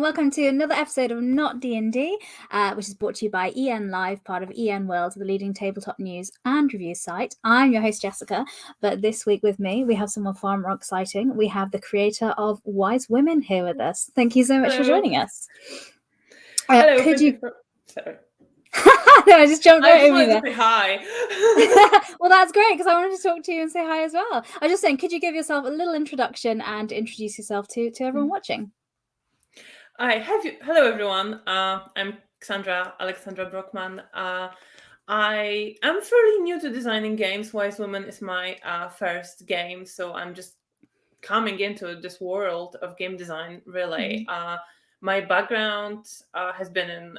welcome to another episode of Not D&D, which is brought to you by EN Live, part of EN World, the leading tabletop news and review site. I'm your host, Jessica, but this week with me, we have someone far more exciting. We have the creator of Wise Women here with us. Thank you so much for joining us. Hello, Sorry. No, I just jumped right over there. To say hi. Well, that's great because I wanted to talk to you and say hi as well. I was just saying, could you give yourself a little introduction and introduce yourself to everyone watching? Hello, everyone. I'm Alexandra Brockman. I am fairly new to designing games. Wise Woman is my first game, so I'm just coming into this world of game design, really. My background has been in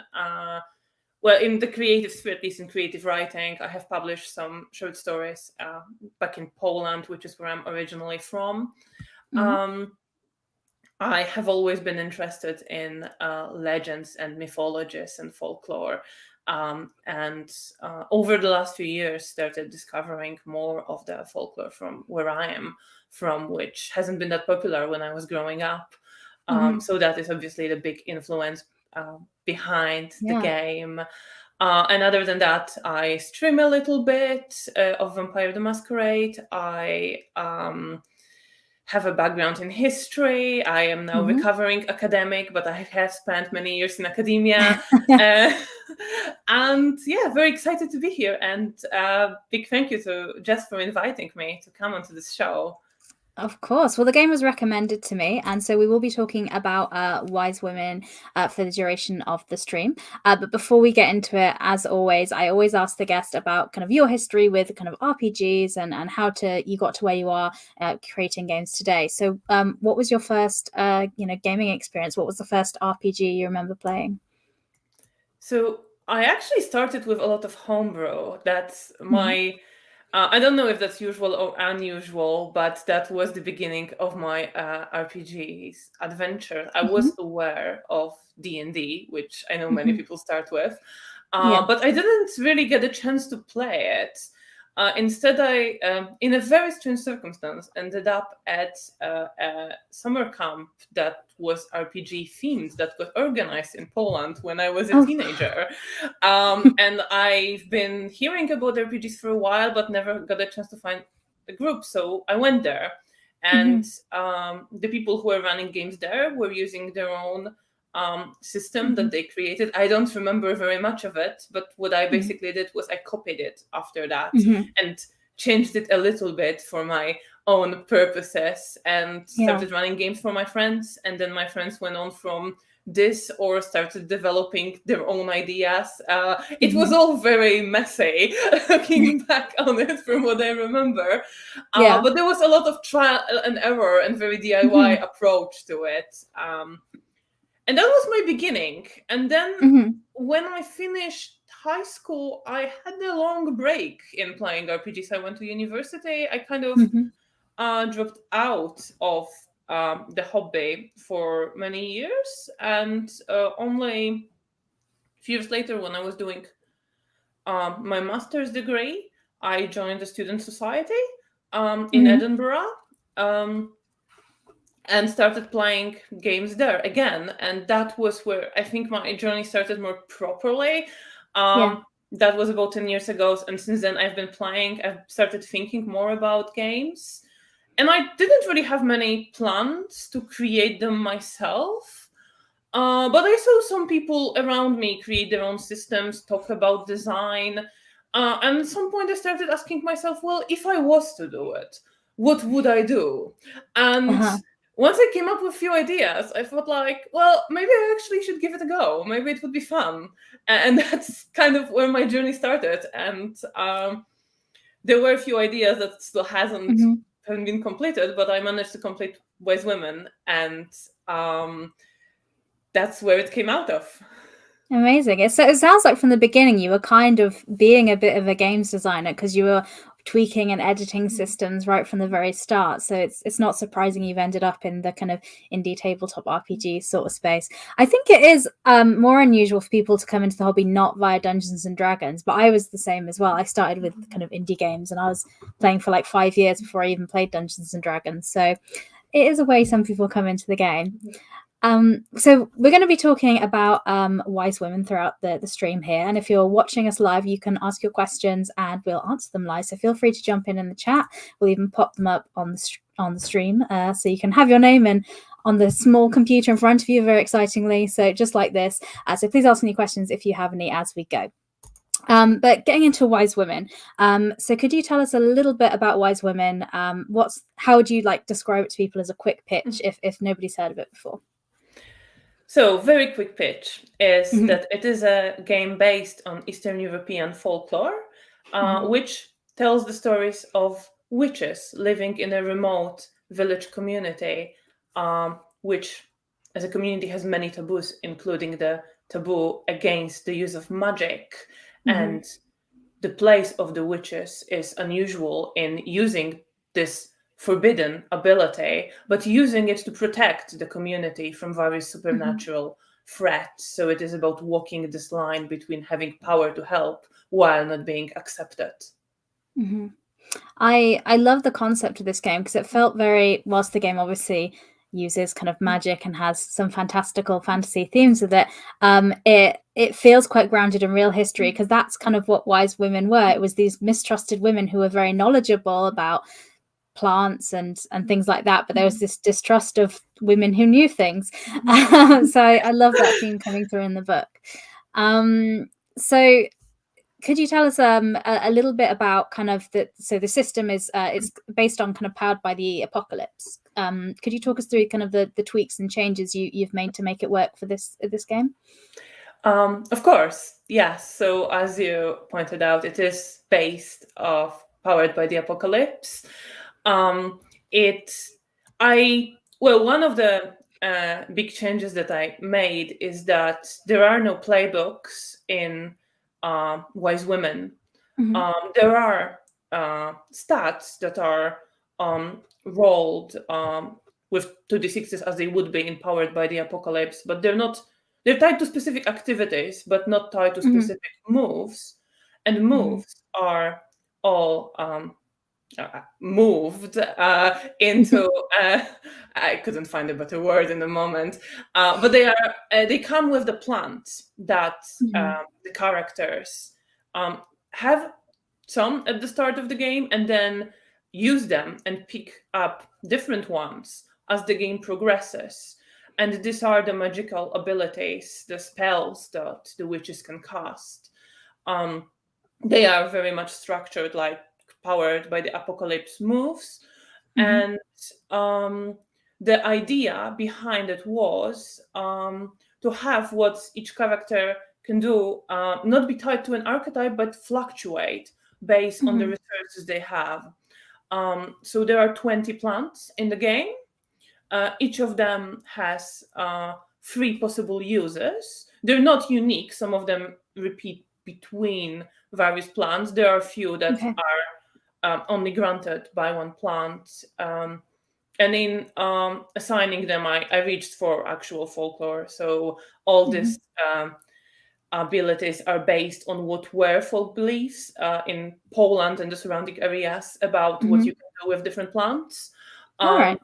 in the creative sphere, at least in creative writing. I have published some short stories back in Poland, which is where I'm originally from. I have always been interested in legends and mythologies and folklore. And over the last few years, started discovering more of the folklore from where I am from, which hasn't been that popular when I was growing up. So that is obviously the big influence behind the game. And other than that, I stream a little bit of Vampire the Masquerade. I have a background in history. I am now recovering academic, but I have spent many years in academia. And yeah, very excited to be here. And big thank you to Jess for inviting me to come onto this show. Of course. Well, the game was recommended to me, and so we will be talking about Wise Women for the duration of the stream. But before we get into it, as always, I always ask the guest about kind of your history with kind of RPGs and how you got to where you are creating games today. So what was your first, gaming experience? What was the first RPG you remember playing? So I actually started with a lot of homebrew. That's my... I don't know if that's usual or unusual, but that was the beginning of my RPGs adventure. I was aware of DnD, which I know many people start with, but I didn't really get a chance to play it. Instead, I, in a very strange circumstance, ended up at a summer camp that was RPG themed, that got organized in Poland when I was a teenager. And I've been hearing about RPGs for a while, but never got a chance to find a group. So I went there, and the people who were running games there were using their own system that they created. I don't remember very much of it, but what I basically did was I copied it after that and changed it a little bit for my own purposes and started running games for my friends. And then my friends went on from this or started developing their own ideas. It was all very messy looking back on it from what I remember. But there was a lot of trial and error and very DIY approach to it. And that was my beginning. And then when I finished high school, I had a long break in playing RPGs. I went to university. I kind of dropped out of the hobby for many years. And only a few years later, when I was doing my master's degree, I joined the student society in Edinburgh. And started playing games there again. And that was where I think my journey started more properly. That was about 10 years ago. And since then I've been playing. I've started thinking more about games. And I didn't really have many plans to create them myself. But I saw some people around me create their own systems, talk about design. And at some point I started asking myself, well, if I was to do it, what would I do? And once I came up with a few ideas, I thought like, well, maybe I actually should give it a go. Maybe it would be fun. And that's kind of where my journey started. And there were a few ideas that still haven't been completed, but I managed to complete Wise Women. And that's where it came out of. Amazing. It sounds like from the beginning you were kind of being a bit of a games designer because you were tweaking and editing systems right from the very start. So it's not surprising you've ended up in the kind of indie tabletop RPG sort of space. I think it is more unusual for people to come into the hobby not via Dungeons and Dragons, but I was the same as well. I started with kind of indie games and I was playing for like 5 years before I even played Dungeons and Dragons. So it is a way some people come into the game. So we're going to be talking about wise women throughout the stream here. And if you're watching us live, you can ask your questions and we'll answer them live. So feel free to jump in the chat. We'll even pop them up on the stream, so you can have your name and on the small computer in front of you, very excitingly. So just like this. So please ask any questions if you have any as we go. But getting into wise women, so could you tell us a little bit about wise women? How would you like describe it to people as a quick pitch if nobody's heard of it before? So, very quick pitch is that it is a game based on Eastern European folklore, which tells the stories of witches living in a remote village community, which as a community has many taboos, including the taboo against the use of magic. And the place of the witches is unusual in using this forbidden ability, but using it to protect the community from various supernatural threats. So it is about walking this line between having power to help while not being accepted. I love the concept of this game because it felt very, whilst the game obviously uses kind of magic and has some fantastical fantasy themes with it, it feels quite grounded in real history, because that's kind of what wise women were. It was these mistrusted women who were very knowledgeable about plants and things like that, but there was this distrust of women who knew things. So I love that theme coming through in the book. So could you tell us a little bit about kind of the system is it's based on kind of powered by the apocalypse. Could you talk us through kind of the tweaks and changes you've made to make it work for this game? Of course, yes. So as you pointed out, it is based off powered by the apocalypse. One of the big changes that I made is that there are no playbooks in Wise Women. There are stats that are rolled with 2d6s as they would be empowered by the apocalypse, but they're tied to specific activities, but not tied to specific moves. And moves are all moved into I couldn't find a better word in the moment, but they come with the plants that the characters have some at the start of the game, and then use them and pick up different ones as the game progresses. And these are the magical abilities, the spells that the witches can cast. They are very much structured like powered by the apocalypse moves. And the idea behind it was to have what each character can do not be tied to an archetype, but fluctuate based on the resources they have. So there are 20 plants in the game. Each of them has 3 possible uses. They're not unique. Some of them repeat between various plants. There are a few that are only granted by one plant. And in assigning them, I reached for actual folklore. So all these abilities are based on what were folk beliefs in Poland and the surrounding areas about what you can do with different plants. All right.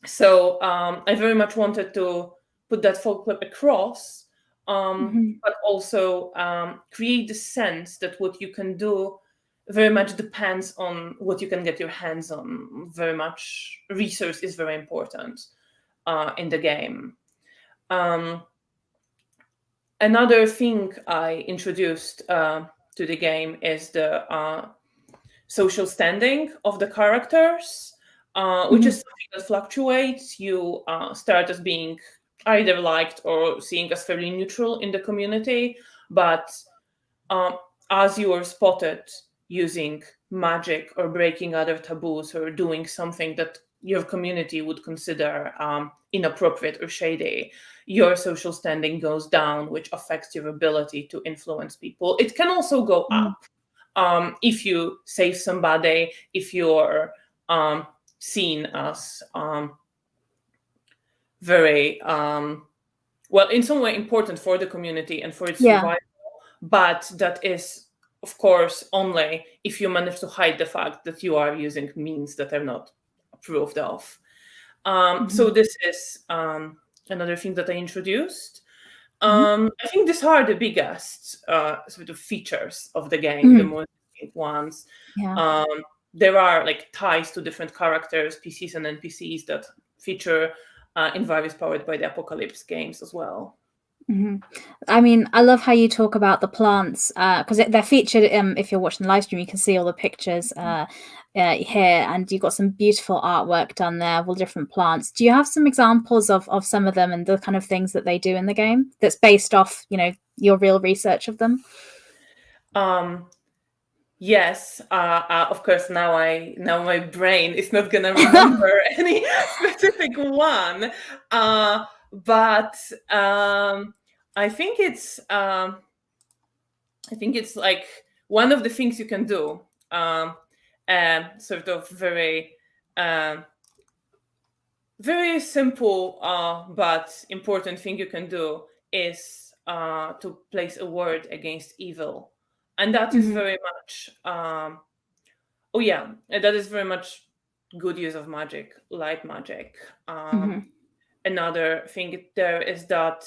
So I very much wanted to put that folklore across, but also create the sense that what you can do very much depends on what you can get your hands on. Very much research is very important in the game. Another thing I introduced to the game is the social standing of the characters, which is something that fluctuates. You start as being either liked or seen as fairly neutral in the community, but as you are spotted using magic or breaking other taboos or doing something that your community would consider inappropriate or shady, your social standing goes down, which affects your ability to influence people. It can also go up if you save somebody, if you're seen as very, in some way important for the community and for its survival. But that is, of course, only if you manage to hide the fact that you are using means that are not approved of. So this is another thing that I introduced. I think these are the biggest sort of features of the game, the most big ones. Yeah. There are like ties to different characters, PCs and NPCs that feature in various Powered by the Apocalypse games as well. I mean, I love how you talk about the plants because they're featured. If you're watching the live stream, you can see all the pictures here, and you've got some beautiful artwork done there of all different plants. Do you have some examples of some of them and the kind of things that they do in the game that's based off, your real research of them? Yes, of course. Now my brain is not gonna remember any specific one, but I think it's like one of the things you can do. Sort of very very simple but important thing you can do is to place a word against evil, and that is very much that is very much good use of magic, light magic. Another thing there is that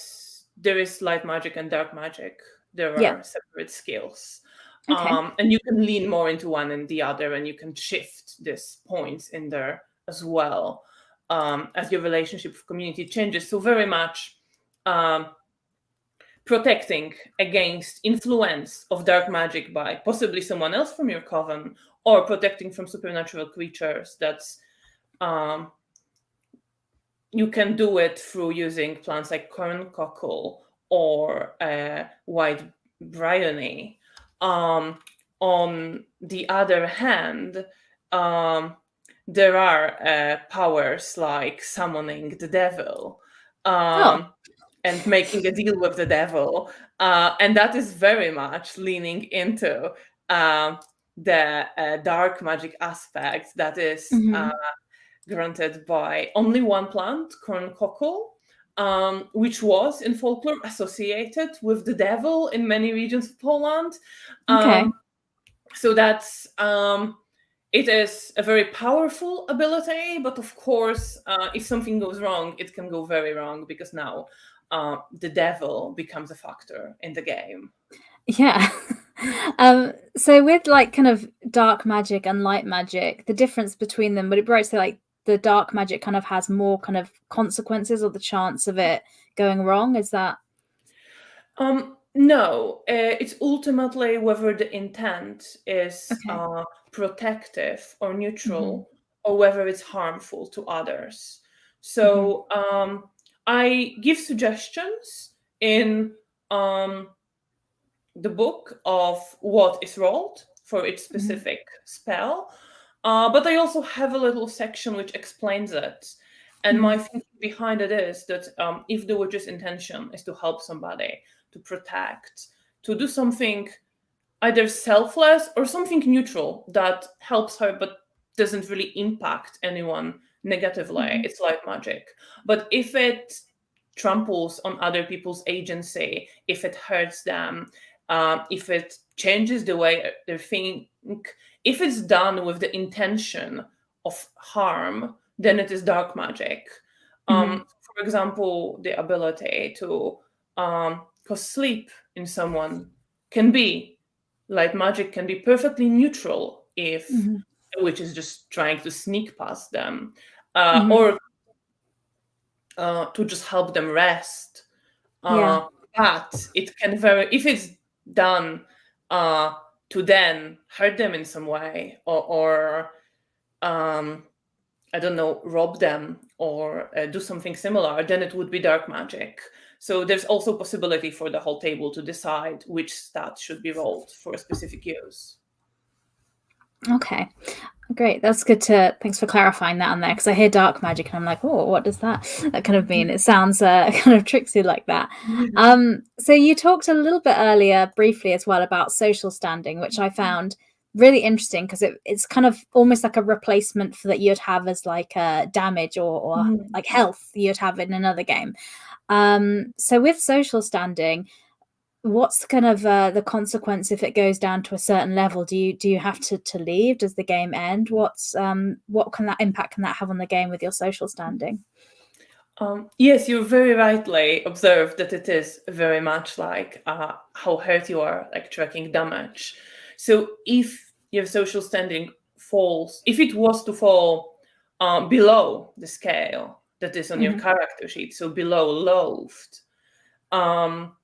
there is light magic and dark magic. There Yeah. are separate skills. Okay. And you can lean more into one and the other, and you can shift these points in there as well as your relationship with community changes. So very much protecting against influence of dark magic by possibly someone else from your coven, or protecting from supernatural creatures. That's you can do it through using plants like corncockle or white bryony. On the other hand, there are powers like summoning the devil and making a deal with the devil. And that is very much leaning into the dark magic aspect that is granted by only one plant, corncockle, which was in folklore associated with the devil in many regions of Poland. Okay. So that's it is a very powerful ability, but of course, if something goes wrong, it can go very wrong, because now the devil becomes a factor in the game. Yeah. So with like kind of dark magic and light magic, the difference between them, would it be right to say like the dark magic kind of has more kind of consequences or the chance of it going wrong? Is that? No, it's ultimately whether the intent is Okay. protective or neutral, or whether it's harmful to others. So I give suggestions in the book of what is rolled for each specific spell, but I also have a little section which explains it. And my thinking behind it is that if the witch's intention is to help somebody, to protect, to do something either selfless or something neutral that helps her but doesn't really impact anyone negatively, it's light magic. But if it tramples on other people's agency, if it hurts them, if it changes the way they think, if it's done with the intention of harm, then it is dark magic. For example, the ability to cause sleep in someone can be light magic, can be perfectly neutral if a witch is just trying to sneak past them, or to just help them rest. Yeah. But it can if it's done to then hurt them in some way, or I don't know, rob them or do something similar, then it would be dark magic. So there's also possibility for the whole table to decide which stat should be rolled for a specific use. Okay. Great. That's good thanks for clarifying that on there, because I hear dark magic and I'm like, oh, what does that kind of mean? It sounds kind of tricksy like that. So you talked a little bit earlier briefly as well about social standing, which I found really interesting, because it's kind of almost like a replacement for that you'd have as like damage or like health you'd have in another game. So with social standing, what's kind of the consequence if it goes down to a certain level? Do you have to leave? Does the game end? What impact can that have on the game with your social standing? Yes, you very rightly observed that it is very much like how hurt you are, like tracking damage. So if your social standing falls, if it was to fall below the scale that is on your character sheet, so below loathed, um,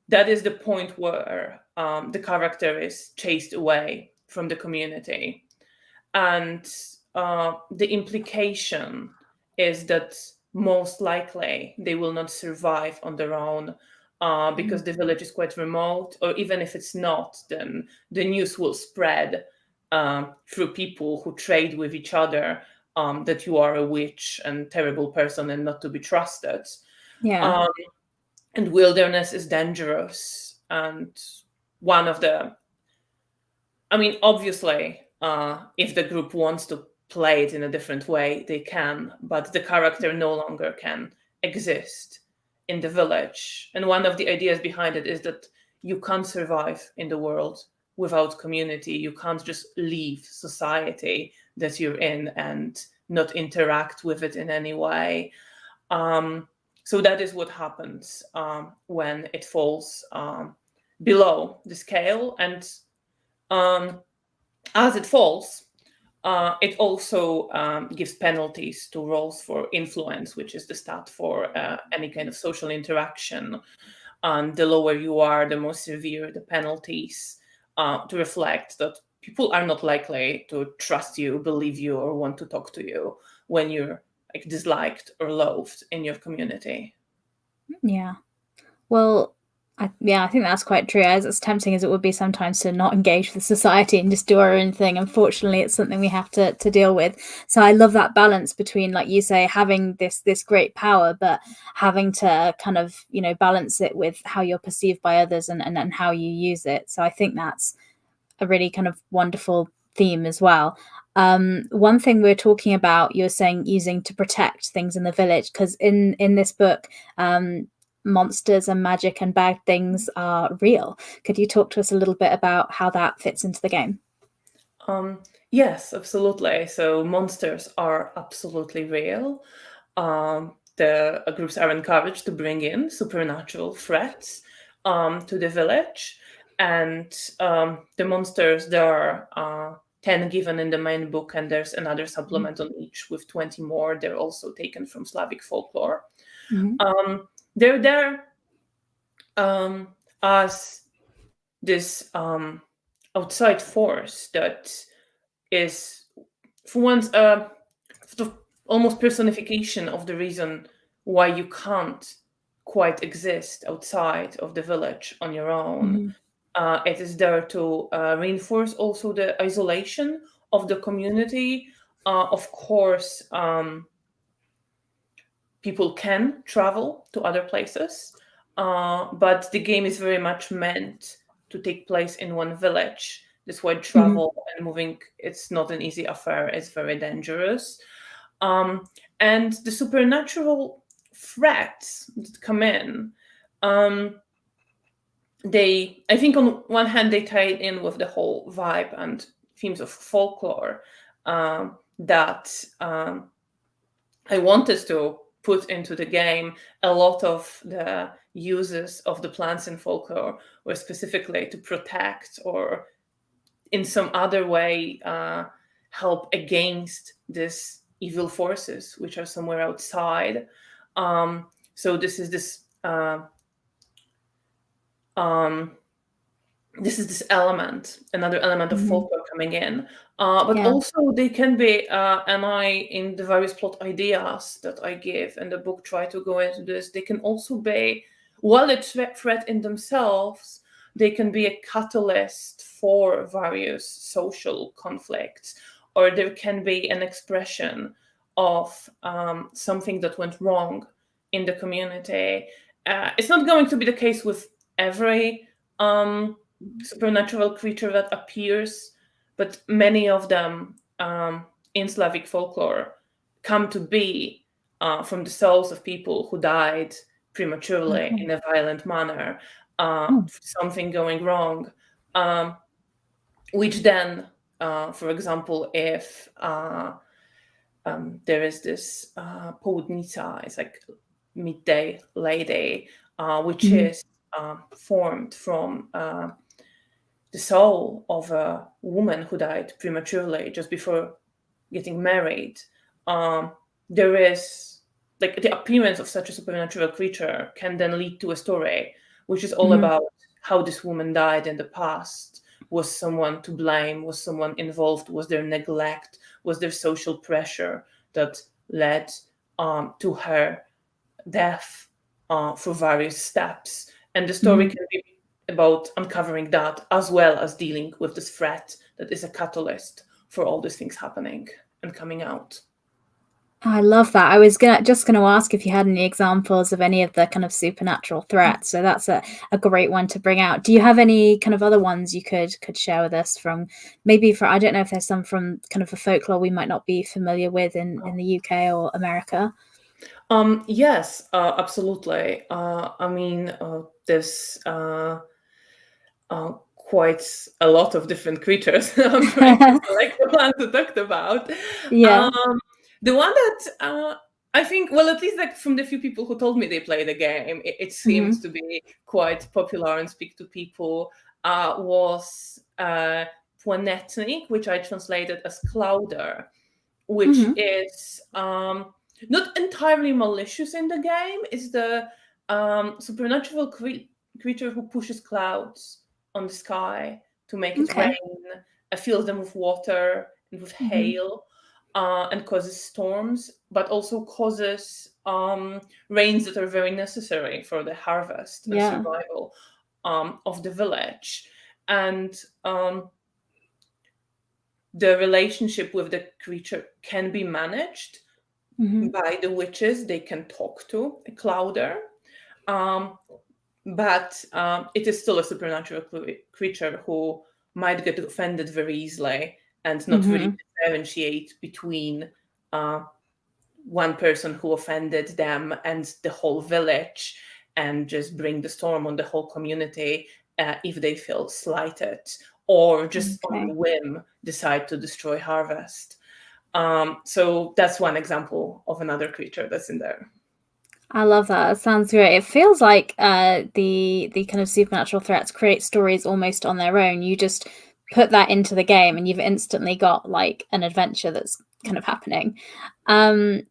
that is the point where the character is chased away from the community. And the implication is that most likely they will not survive on their own because the village is quite remote, or even if it's not, then the news will spread through people who trade with each other that you are a witch and terrible person and not to be trusted. Yeah. Um, and wilderness is dangerous. And one of the, I mean, obviously, if the group wants to play it in a different way, they can, but the character no longer can exist in the village. And one of the ideas behind it is that you can't survive in the world without community. You can't just leave society that you're in and not interact with it in any way. So that is what happens when it falls below the scale. And as it falls, it also gives penalties to rolls for influence, which is the stat for any kind of social interaction. And the lower you are, the more severe the penalties, to reflect that people are not likely to trust you, believe you, or want to talk to you when you're like disliked or loathed in your community. Yeah. Well, I think that's quite true. As tempting as it would be sometimes to not engage with society and just do our own thing, unfortunately, it's something we have to deal with. So I love that balance between, like you say, having this great power, but having to kind of, you know, balance it with how you're perceived by others and how you use it. So I think that's a really kind of wonderful theme as well. One thing we were talking about, you were saying using to protect things in the village, because in this book, monsters and magic and bad things are real. Could you talk to us a little bit about how that fits into the game? Yes, absolutely. So monsters are absolutely real. The groups are encouraged to bring in supernatural threats to the village, and the monsters, there are 10 given in the main book, and there's another supplement on each with 20 more. They're also taken from Slavic folklore. They're there as this outside force that is, for once, a sort of almost personification of the reason why you can't quite exist outside of the village on your own. It is there to reinforce also the isolation of the community. Of course, people can travel to other places, but the game is very much meant to take place in one village. That's why travel and moving, it's not an easy affair. It's very dangerous. And the supernatural threats that come in, I think on one hand, they tie it in with the whole vibe and themes of folklore that I wanted to put into the game. A lot of the uses of the plants in folklore were specifically to protect or in some other way help against these evil forces which are somewhere outside. So this is this element, another element of folklore coming in. But Yeah. also they can be, and I, in the various plot ideas that I give in the book, try to go into this, they can also be, while a threat in themselves, they can be a catalyst for various social conflicts, or there can be an expression of something that went wrong in the community. It's not going to be the case with every supernatural creature that appears, but many of them in Slavic folklore come to be from the souls of people who died prematurely in a violent manner, something going wrong, which then, for example, if there is this południca, it's like midday lady, which Mhm. is formed from the soul of a woman who died prematurely just before getting married. Um, there is like the appearance of such a supernatural creature can then lead to a story which is all Mhm. about how this woman died in the past. Was someone to blame? Was someone involved? Was there neglect? Was there social pressure that led to her death through various steps? And the story Mhm. can be about uncovering that as well as dealing with this threat that is a catalyst for all these things happening and coming out. I love that. I was just gonna ask if you had any examples of any of the kind of supernatural threats. So that's a great one to bring out. Do you have any kind of other ones you could share with us from maybe for I don't know if there's some from kind of a folklore we might not be familiar with in the UK or America? Yes, absolutely. I mean, there's quite a lot of different creatures. I'm trying to select the one to talk about. Yeah. Um, the one that I think, well, at least like from the few people who told me they play the game, it seems Mhm. to be quite popular and speak to people, was Pwanetnik, which I translated as Clouder, which Mhm. is not entirely malicious in the game. It's the supernatural creature who pushes clouds on the sky to make it rain, Okay. fills them with water and with Mhm. hail, and causes storms, but also causes rains that are very necessary for the harvest and Yeah. survival of the village. And the relationship with the creature can be managed Mhm. by the witches. They can talk to a clouder, um, but it is still a supernatural creature who might get offended very easily and not really Mhm. differentiate between uh, one person who offended them and the whole village, and just bring the storm on the whole community if they feel slighted or just on Okay. a whim decide to destroy harvest. So that's one example of another creature that's in there. I love that. It sounds great. It feels like the kind of supernatural threats create stories almost on their own. You just put that into the game and you've instantly got like an adventure that's kind of happening. Um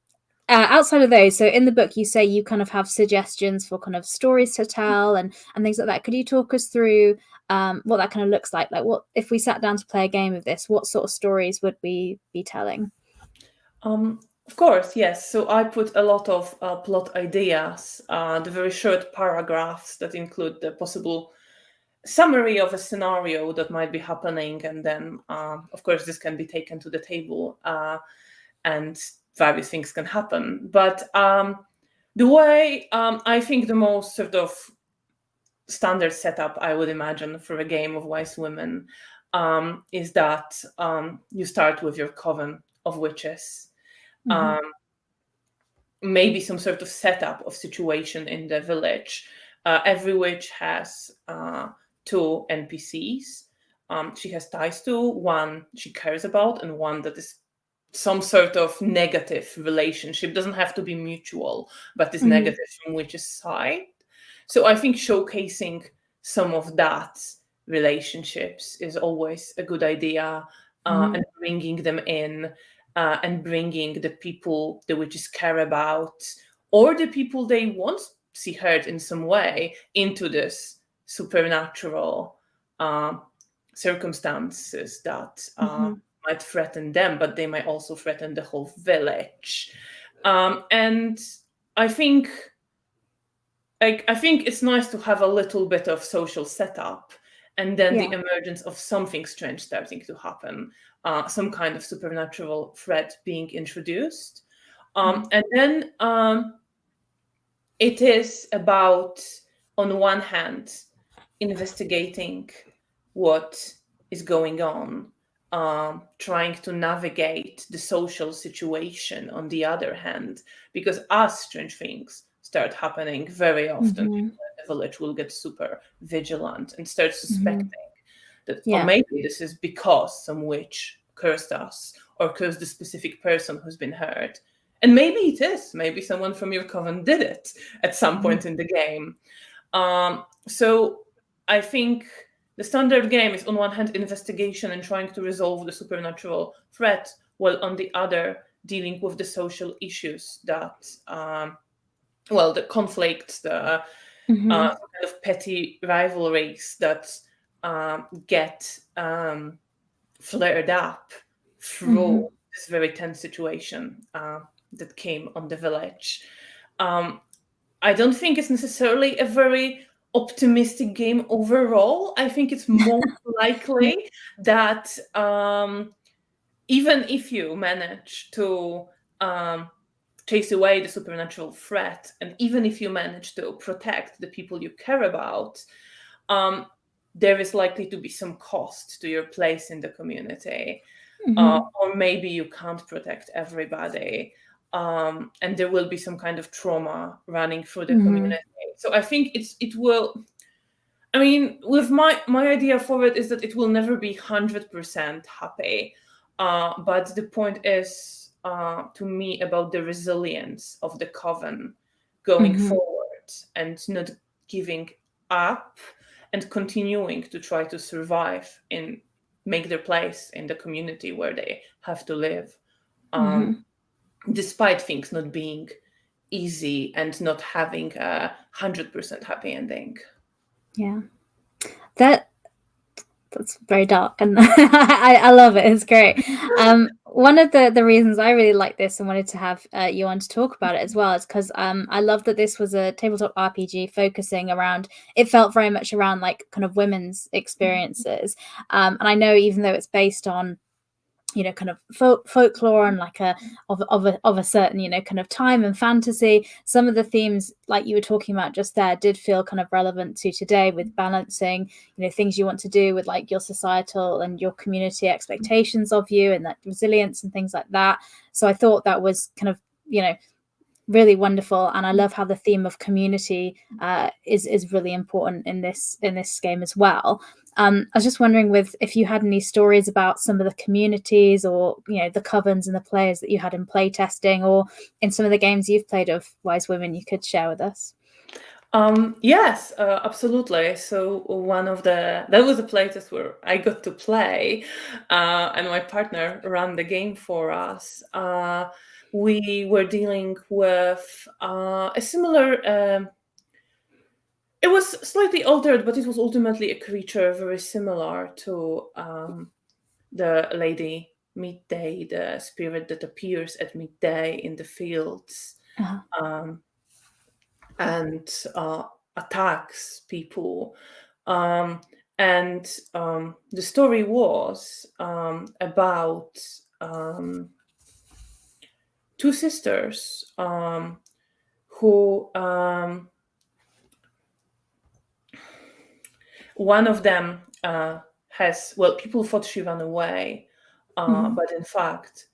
Outside of those, so in the book you say you kind of have suggestions for kind of stories to tell and things like that. Could you talk us through what that kind of looks like? Like what if we sat down to play a game of this, what sort of stories would we be telling? Of course, yes. So I put a lot of plot ideas, the very short paragraphs that include the possible summary of a scenario that might be happening, and then, of course, this can be taken to the table, and various things can happen. But the way I think the most sort of standard setup I would imagine for a game of Wise Women is that you start with your coven of witches. Hmm. Um, Maybe some sort of setup of situation in the village. Every witch has two NPCs. She has ties to one she cares about, and one that is some sort of negative relationship. Doesn't have to be mutual, but is Hmm. negative from witch's side. So I think showcasing some of that relationships is always a good idea, Hmm. and bringing them in, and bringing the people the witches care about, or the people they want to see hurt in some way, into this supernatural uh, circumstances that Hmm. might threaten them, but they might also threaten the whole village. And I think, like, I think it's nice to have a little bit of social setup, and then the Yeah. emergence of something strange starting to happen, some kind of supernatural threat being introduced. Mhm. And then it is about, on one hand, investigating what is going on, trying to navigate the social situation on the other hand, because as strange things start happening, very often Mhm. people in the village will get super vigilant and start Mhm. suspecting that, oh, Yeah. maybe this is because some witch cursed us or cursed the specific person who's been hurt. And maybe it is. Maybe someone from your coven did it at some point in the game. So I think the standard game is on one hand investigation and trying to resolve the supernatural threat, while on the other dealing with the social issues that, the conflicts, the kind of petty rivalries that get flared up through this very tense situation that came on the village. I don't think it's necessarily a very optimistic game overall. I think it's most likely that even if you manage to chase away the supernatural threat, and even if you manage to protect the people you care about, there is likely to be some cost to your place in the community. Or maybe you can't protect everybody. And there will be some kind of trauma running through the community. So I think it will. I mean, with my idea for it is that it will never be 100% happy. But the point is, to me, about the resilience of the coven going forward and not giving up and continuing to try to survive and make their place in the community where they have to live, despite things not being easy and not having a 100% happy ending. Yeah, that's very dark, and I love it. It's great. One of the reasons I really like this and wanted to have you on to talk about it as well is because I love that this was a tabletop RPG focusing around. It felt very much around like kind of women's experiences, and I know even though it's based on kind of folklore and like of a certain kind of time and fantasy, some of the themes like you were talking about just there did feel kind of relevant to today, with balancing things you want to do with like your societal and your community expectations of you, and that resilience and things like that. So I thought that was kind of really wonderful, and I love how the theme of community is really important in this game as well. I was just wondering if you had any stories about some of the communities or the covens and the players that you had in play testing or in some of the games you've played of Wise Women you could share with us. Yes, absolutely. So that was a playtest where I got to play, and my partner ran the game for us. We were dealing with a similar. It was slightly altered, but it was ultimately a creature very similar to the Lady Midday, the spirit that appears at midday in the fields. And attacks people. And the story was about two sisters who one of them people thought she ran away, but in fact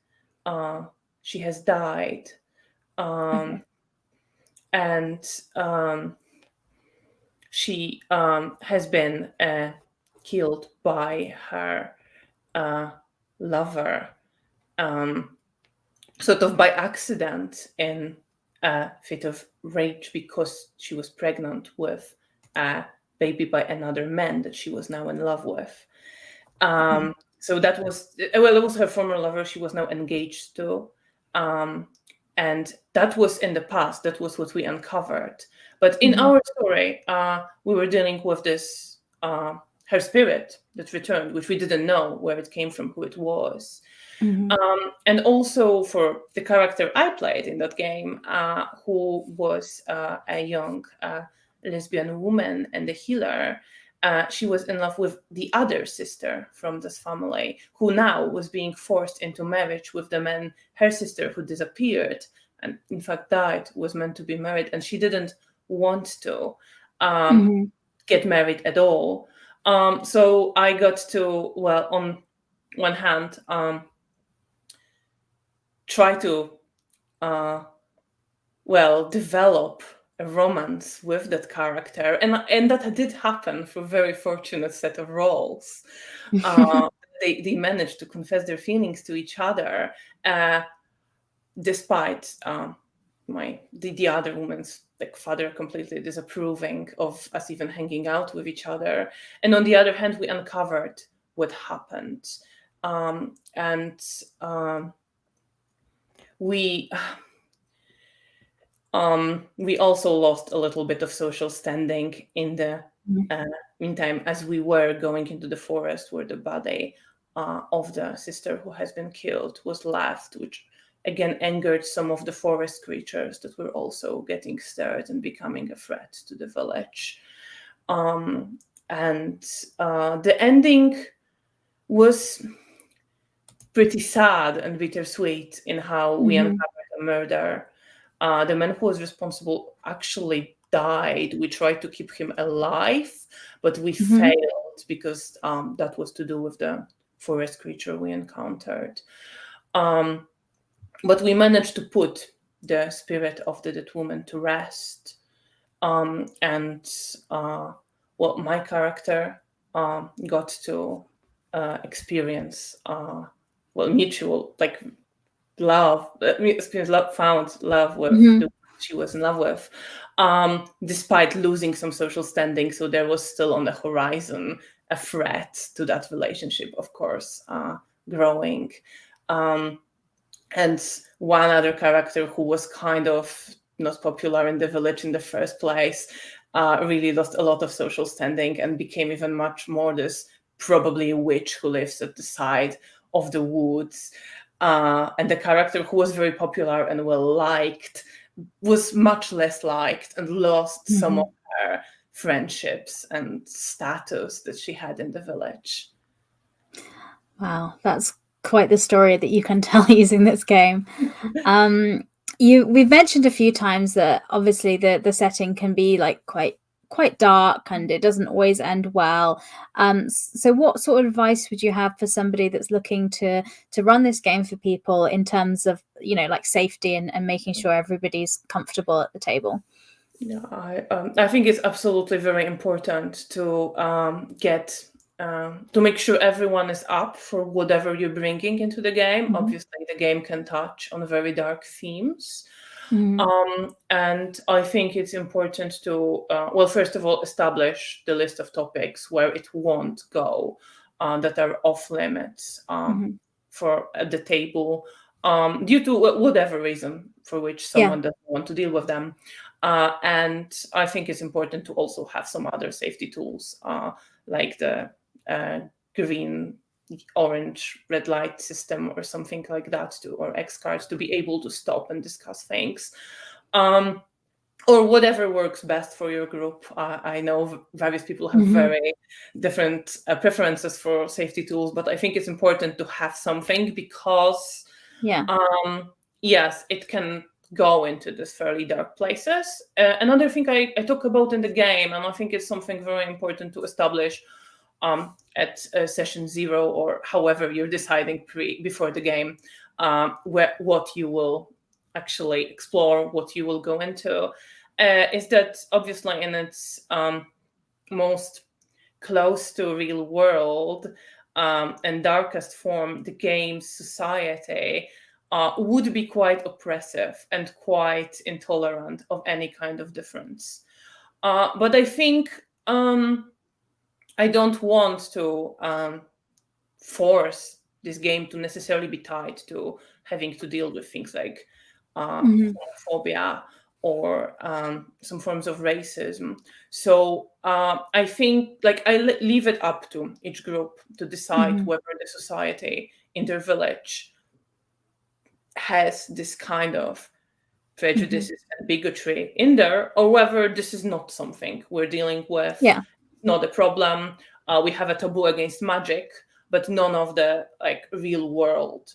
she has died. And she has been killed by her lover, sort of by accident, in a fit of rage because she was pregnant with a baby by another man that she was now in love with. So that was, it was her former lover she was now engaged to. And that was in the past. That was what we uncovered. But in our story, we were dealing with this, her spirit that returned, which we didn't know where it came from, who it was. And also for the character I played in that game, who was a young lesbian woman and a healer, she was in love with the other sister from this family, who now was being forced into marriage with the man her sister, who disappeared and in fact died, was meant to be married, and she didn't want to get married at all. So I got to, on one hand, try to develop a romance with that character, and that did happen for a very fortunate set of roles. They managed to confess their feelings to each other, despite the other woman's like father completely disapproving of us even hanging out with each other. And on the other hand, we uncovered what happened. And we also lost a little bit of social standing in the meantime, as we were going into the forest where the body of the sister who has been killed was left, which again angered some of the forest creatures that were also getting stirred and becoming a threat to the village. And the ending was pretty sad and bittersweet in how we uncovered the murder. The man who was responsible actually died. We tried to keep him alive, but we failed because that was to do with the forest creature we encountered. But we managed to put the spirit of the dead woman to rest. And my character got to experience mutual like love, found love with the one she was in love with, despite losing some social standing. So there was still on the horizon a threat to that relationship, of course, growing. And one other character who was kind of not popular in the village in the first place really lost a lot of social standing and became even much more this probably witch who lives at the side of the woods. And the character who was very popular and well liked was much less liked and lost some of her friendships and status that she had in the village. Wow, that's quite the story that you can tell using this game. We've mentioned a few times that obviously the setting can be like quite dark and it doesn't always end well. So what sort of advice would you have for somebody that's looking to run this game for people in terms of, like safety and making sure everybody's comfortable at the table? Yeah, I think it's absolutely very important to to make sure everyone is up for whatever you're bringing into the game. Obviously, the game can touch on very dark themes. And I think it's important to, first of all, establish the list of topics where it won't go, that are off limits for at the table, due to whatever reason for which someone doesn't want to deal with them. And I think it's important to also have some other safety tools, like the green, orange, red light system or something like that, or X cards, to be able to stop and discuss things. Or whatever works best for your group. I know various people have very different preferences for safety tools, but I think it's important to have something because, yes, it can go into these fairly dark places. Another thing I talk about in the game, and I think it's something very important to establish at session 0, or however you're deciding before the game, what you will actually explore, what you will go into, is that obviously in its most close to real world and darkest form, the game's society would be quite oppressive and quite intolerant of any kind of difference. But I think I don't want to force this game to necessarily be tied to having to deal with things like homophobia or some forms of racism. So I think I leave it up to each group to decide whether the society in their village has this kind of prejudices and bigotry in there, or whether this is not something we're dealing with. Not a problem. We have a taboo against magic, but none of the real world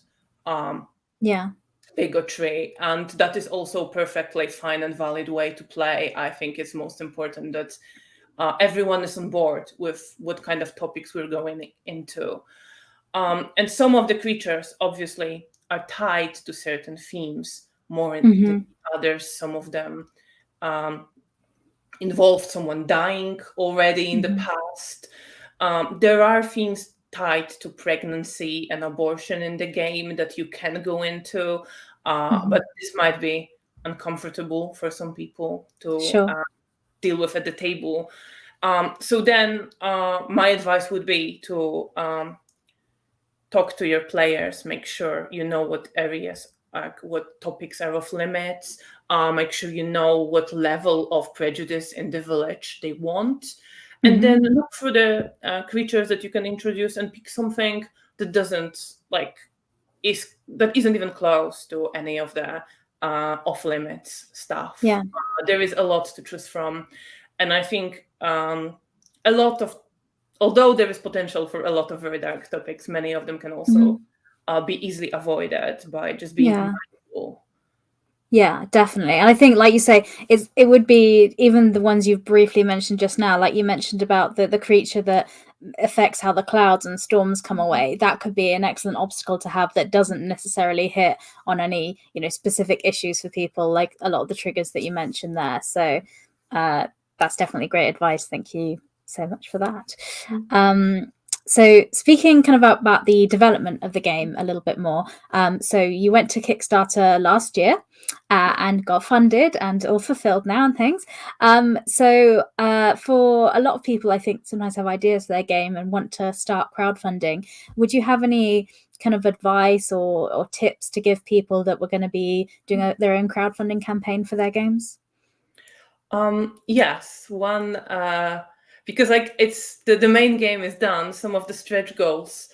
bigotry, and that is also perfectly fine and valid way to play. I think it's most important that everyone is on board with what kind of topics we're going into. And some of the creatures obviously are tied to certain themes more than others. Some of them involved someone dying already in the past. There are themes tied to pregnancy and abortion in the game that you can go into. But this might be uncomfortable for some people to Sure. deal with at the table. So then my advice would be to talk to your players, make sure you know what areas, what topics are off limits, make sure you know what level of prejudice in the village they want, and then look for the creatures that you can introduce and pick something that doesn't that isn't even close to any of the off limits stuff. Yeah. There is a lot to choose from, and I think a lot of, although there is potential for a lot of very dark topics, many of them can also be easily avoided by just being Yeah. mindful. Yeah, definitely. And I think, like you say, it would be even the ones you've briefly mentioned just now, like you mentioned about the creature that affects how the clouds and storms come away. That could be an excellent obstacle to have that doesn't necessarily hit on any, specific issues for people, like a lot of the triggers that you mentioned there. So that's definitely great advice. Thank you so much for that. So speaking kind of about the development of the game a little bit more, so you went to Kickstarter last year and got funded and all fulfilled now and things. So for a lot of people, I think sometimes have ideas for their game and want to start crowdfunding. Would you have any kind of advice or tips to give people that were going to be doing their own crowdfunding campaign for their games? Yes, one because it's the main game is done. Some of the stretch goals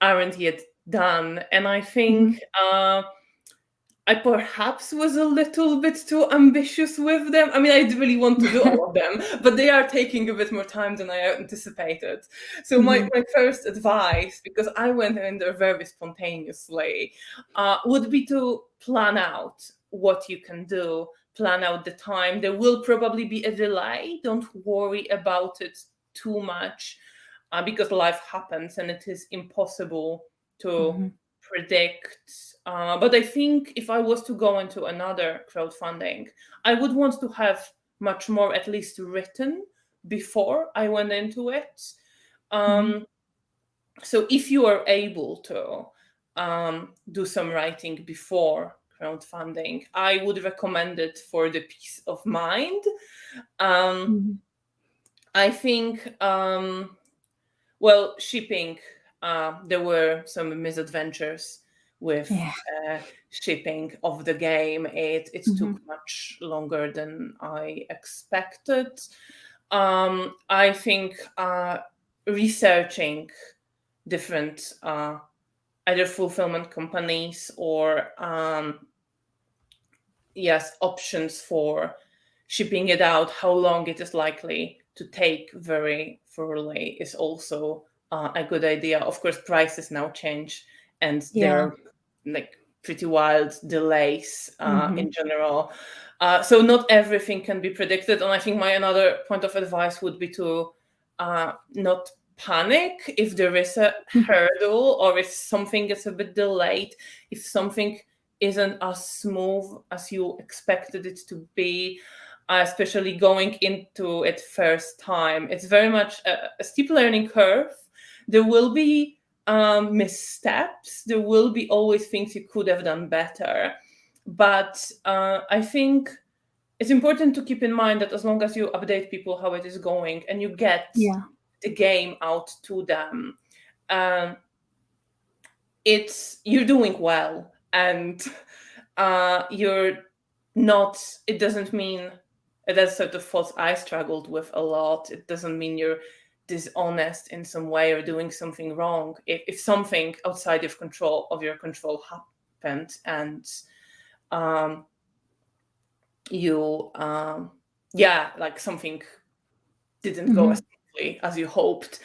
aren't yet done, and I think I perhaps was a little bit too ambitious with them. I mean, I really want to do all of them, but they are taking a bit more time than I anticipated. So my first advice, because I went in there very spontaneously, would be to plan out what you can do, plan out the time. There will probably be a delay. Don't worry about it too much, because life happens and it is impossible to predict. But I think if I was to go into another crowdfunding, I would want to have much more at least written before I went into it. So if you are able to do some writing before crowdfunding, I would recommend it for the peace of mind. I think, well, shipping, there were some misadventures with shipping of the game. It took much longer than I expected. I think researching different either fulfillment companies or options for shipping it out, how long it is likely to take very thoroughly is also a good idea. Of course, prices now change, and there are pretty wild delays in general. So not everything can be predicted. And I think my another point of advice would be to not panic if there is a hurdle or if something is a bit delayed, if something isn't as smooth as you expected it to be, especially going into it first time. It's very much a steep learning curve. There will be missteps. There will be always things you could have done better. But I think it's important to keep in mind that as long as you update people how it is going and you get the game out to them, you're doing well, and you're not. It doesn't mean that's sort of thoughts I struggled with a lot. It doesn't mean you're dishonest in some way or doing something wrong. If something outside of your control happened, and you like something didn't go as smoothly as you hoped,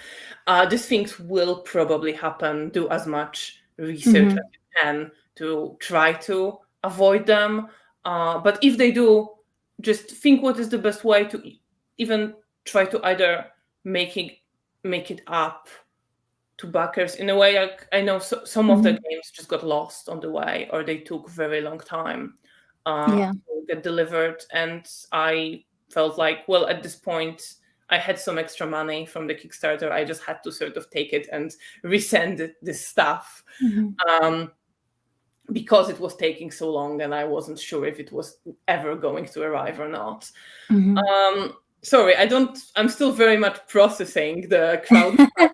these things will probably happen. Do as much research as you can to try to avoid them. But if they do, just think what is the best way to even try to either make it up to backers in a way. Like, I know some of the games just got lost on the way, or they took very long time to get delivered, and I felt like, well, at this point I had some extra money from the Kickstarter. I just had to sort of take it and resend this stuff. because it was taking so long and I wasn't sure if it was ever going to arrive or not. Sorry, I'm still very much processing the crowdfunding.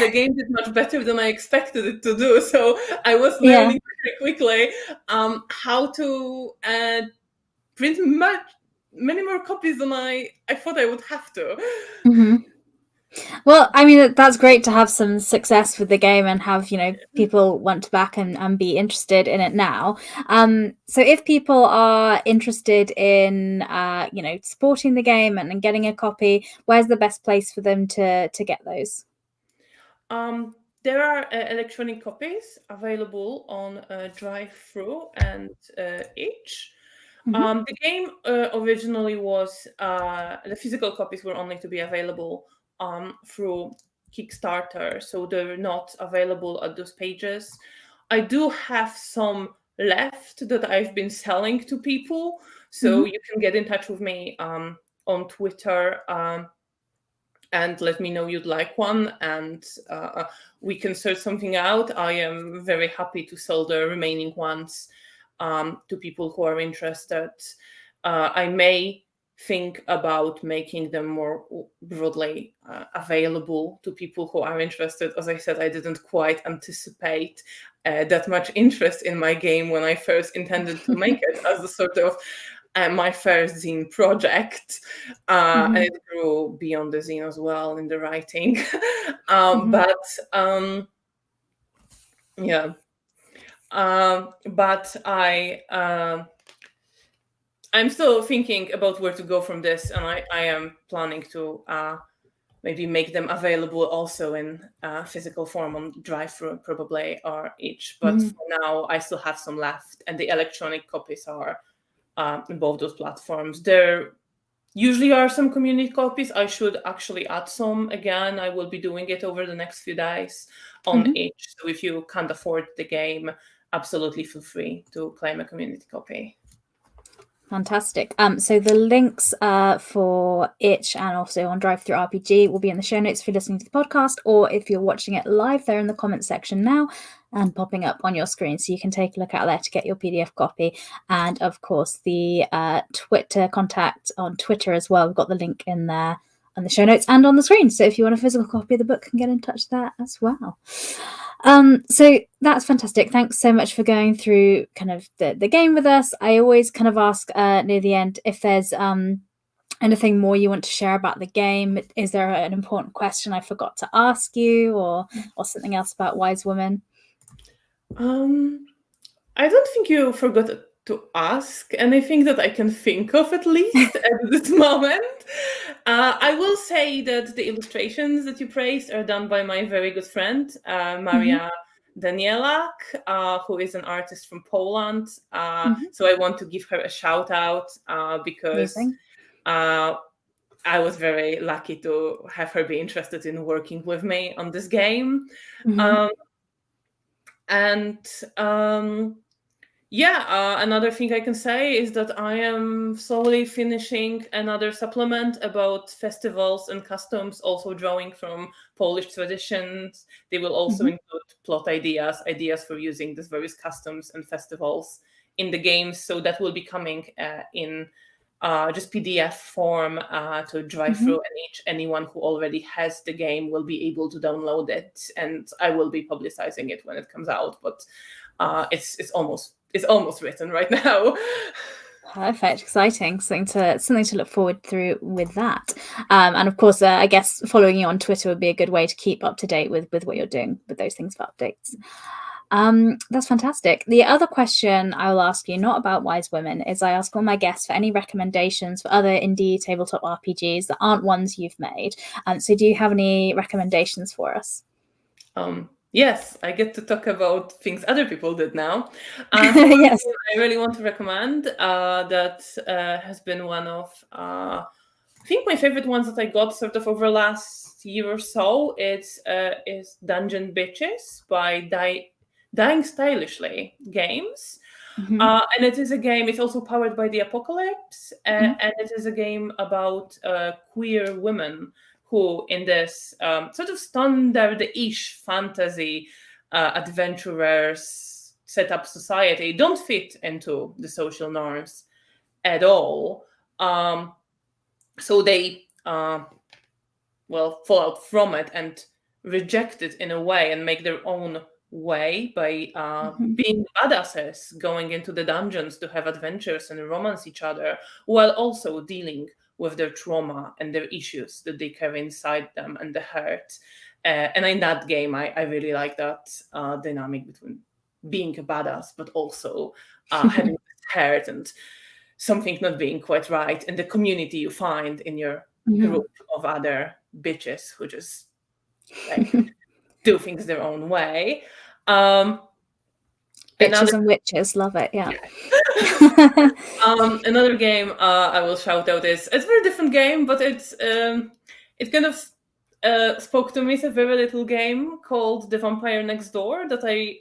The game did much better than I expected it to do, so I was learning very quickly how to print many more copies than I thought I would have to. Well, I mean, that's great to have some success with the game and have, people want to back and be interested in it now. So if people are interested in, supporting the game and getting a copy, where's the best place for them to get those? There are electronic copies available on Drive-Thru and itch. The game originally was the physical copies were only to be available through Kickstarter, so they're not available at those pages. I do have some left that I've been selling to people, so you can get in touch with me on Twitter and let me know you'd like one, and we can sort something out. I am very happy to sell the remaining ones to people who are interested. I may think about making them more broadly available to people who are interested. As I said, I didn't quite anticipate that much interest in my game when I first intended to make it as a sort of my first zine project, and it grew beyond the zine as well in the writing. But I'm still thinking about where to go from this, and I am planning to maybe make them available also in physical form on Drive-Thru probably or itch. But for now, I still have some left, and the electronic copies are in both those platforms. There usually are some community copies. I should actually add some again. I will be doing it over the next few days on itch. So if you can't afford the game, absolutely feel free to claim a community copy. Fantastic. So the links for itch and also on Drive-Thru RPG will be in the show notes if you're listening to the podcast, or if you're watching it live, they're in the comments section now and popping up on your screen, so you can take a look out there to get your PDF copy. And of course, the Twitter contact on Twitter as well. We've got the link in there on the show notes and on the screen. So if you want a physical copy of the book, you can get in touch there as well. So that's fantastic. Thanks so much for going through kind of the game with us. I always kind of ask near the end if there's anything more you want to share about the game. Is there an important question I forgot to ask you, or something else about Wise Woman? I don't think you forgot to ask anything that I can think of, at least at this moment. I will say that the illustrations that you praised are done by my very good friend, Maria Danielak, who is an artist from Poland. So I want to give her a shout out because I was very lucky to have her be interested in working with me on this game. Another thing I can say is that I am slowly finishing another supplement about festivals and customs, also drawing from Polish traditions. They will also include plot ideas for using these various customs and festivals in the games. So that will be coming in just PDF form to Drive-Thru, and anyone who already has the game will be able to download it, and I will be publicizing it when it comes out. But it's almost written right now. Perfect, exciting, something to look forward through with that. And of course, I guess following you on Twitter would be a good way to keep up to date with what you're doing with those things for updates. That's fantastic. The other question I will ask you, not about Wise Women, is I ask all my guests for any recommendations for other indie tabletop RPGs that aren't ones you've made. So do you have any recommendations for us? Yes, I get to talk about things other people did now. Yes. I really want to recommend that has been one of, I think, my favorite ones that I got sort of over last year or so. Is Dungeon Bitches by Dying Stylishly Games. And it is a game, it's also powered by the Apocalypse, and it is a game about queer women who, in this sort of standard-ish fantasy adventurers set up society don't fit into the social norms at all. So they fall out from it and reject it in a way and make their own way by being badasses, going into the dungeons to have adventures and romance each other, while also dealing with their trauma and their issues that they carry inside them and the hurt. And in that game, I really like that dynamic between being a badass, but also having hurt and something not being quite right, and the community you find in your group of other bitches who just like do things their own way. Bitches and witches, love it. Yeah. Another game I will shout out is, it's a very different game, but it kind of spoke to me. It's a very little game called The Vampire Next Door that I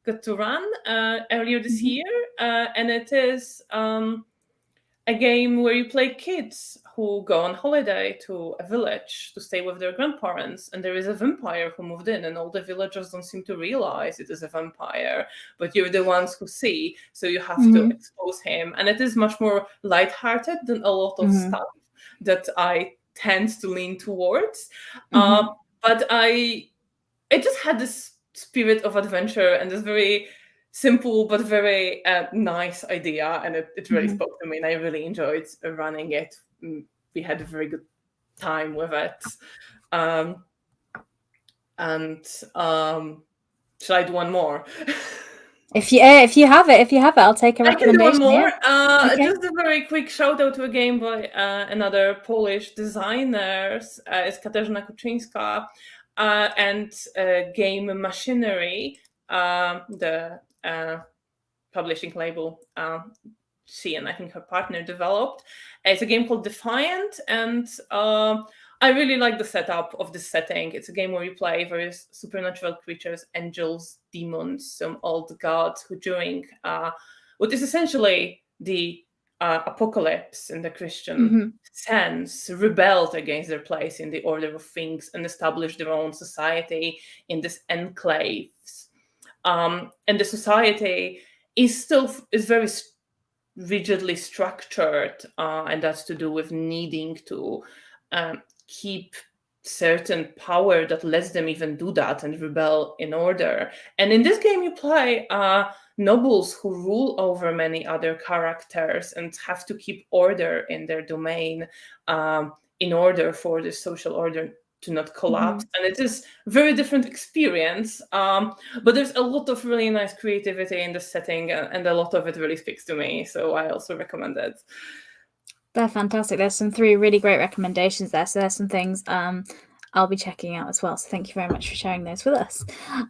got to run earlier this year, and it is a game where you play kids who go on holiday to a village to stay with their grandparents, and there is a vampire who moved in, and all the villagers don't seem to realize it is a vampire, but you're the ones who see, so you have to expose him. And it is much more lighthearted than a lot of stuff that I tend to lean towards. But it just had this spirit of adventure and this very simple but very nice idea, and it really spoke to me, and I really enjoyed running it. We had a very good time with it. Should I do one more? If you have it, I'll take a recommendation. I can do one more. Just a very quick shout out to a game by another Polish designer. It's Katarzyna Kuczyńska, and Game Machinery, the publishing label she and I think her partner developed. It's a game called Defiant, and I really like the setup of this setting. It's a game where you play various supernatural creatures, angels, demons, some old gods who during what is essentially the apocalypse in the Christian sense rebelled against their place in the order of things and established their own society in this enclaves. And the society is very rigidly structured, and that's to do with needing to keep certain power that lets them even do that and rebel in order. And in this game, you play nobles who rule over many other characters and have to keep order in their domain in order for the social order to not collapse. And it is a very different experience, but there's a lot of really nice creativity in the setting, and a lot of it really speaks to me, so I also recommend it. They're fantastic. There's some 3 really great recommendations there, so there's some things I'll be checking out as well, so thank you very much for sharing those with us.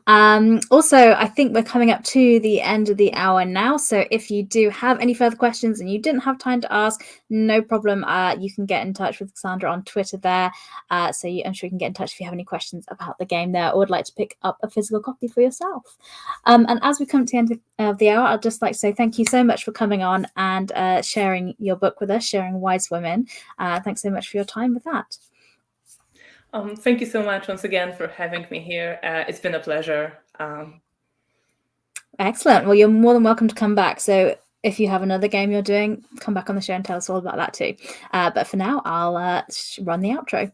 Also, I think we're coming up to the end of the hour now, so if you do have any further questions and you didn't have time to ask, no problem. You can get in touch with Cassandra on Twitter there, I'm sure you can get in touch if you have any questions about the game there, or would like to pick up a physical copy for yourself. And as we come to the end of the hour, I'd just like to say thank you so much for coming on and sharing your book with us, sharing Wise Women. Thanks so much for your time with that. Thank you so much once again for having me here. It's been a pleasure. Excellent. Well, you're more than welcome to come back. So if you have another game you're doing, come back on the show and tell us all about that too. But for now, I'll run the outro.